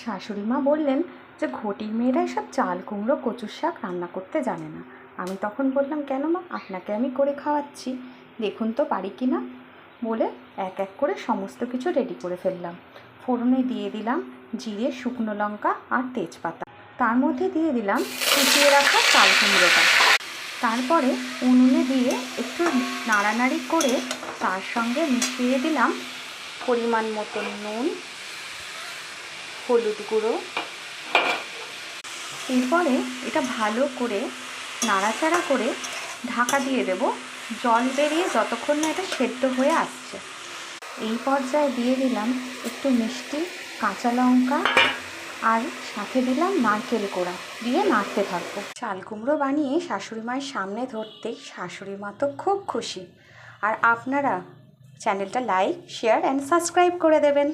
শাশুড়ি মা বললেন যে ঘটির মেয়েরা এসব চাল কুমড়ো কচুর শাক রান্না করতে জানে না। আমি তখন বললাম, কেন মা, আপনাকে আমি করে খাওয়াচ্ছি, দেখুন তো পারি কি না। বলে এক এক করে সমস্ত কিছু রেডি করে ফেললাম। ফোড়নে দিয়ে দিলাম জিরে, শুকনো লঙ্কা আর তেজপাতা। তার মধ্যে দিয়ে দিলাম কুচিয়ে রাখা চাল কুমড়োটা। তারপরে উনুনে দিয়ে একটু নাড়ানাড়ি করে তার সঙ্গে মিশিয়ে দিলাম পরিমাণ মতো নুন, হলুদ গুঁড়ো। এরপরে এটা ভালো করে নাড়াচাড়া করে ঢাকা দিয়ে দেব, জল বেরিয়ে যতক্ষণ না এটা সেদ্ধ হয়ে আসছে। এই পর্যায়ে দিয়ে দিলাম একটু মিষ্টি, কাঁচা লঙ্কা আর সাথে দিলাম নারকেল কোড়া, দিয়ে নাড়তে থাকবো। চাল কুমড়ো বানিয়ে শাশুড়ি মায়ের সামনে ধরতেই শাশুড়ি মা তো খুব খুশি। আর আপনারা চ্যানেলটা লাইক, শেয়ার অ্যান্ড সাবস্ক্রাইব করে দেবেন।